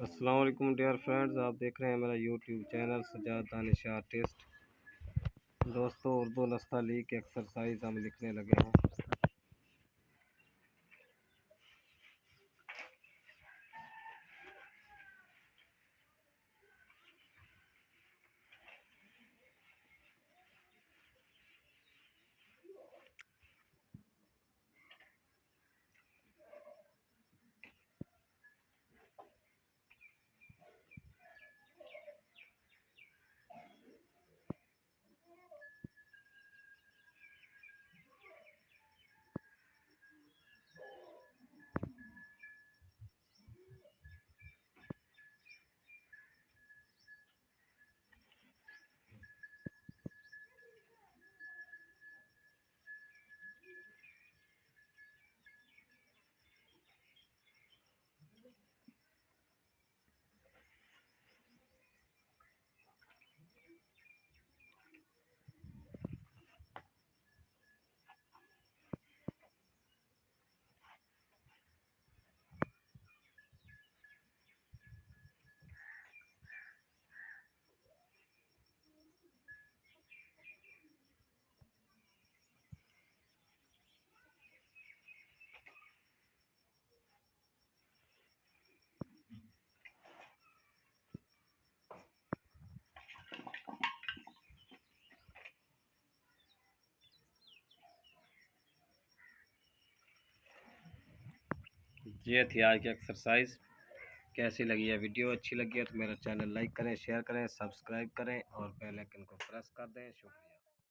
अस्सलाम वालेकुम dear friends, आप देख रहे हैं मेरा YouTube channel Sajjad Danish artist. दोस्तों, उर्दू नस्ताली की एक्सरसाइज हम लिखने लगे हैं। ये थी आज की एक्सरसाइज। कैसी लगी है वीडियो? अच्छी लगी है तो मेरा चैनल लाइक करें, शेयर करें, सब्सक्राइब करें और बेल आइकन को प्रेस कर दें। शुक्रिया।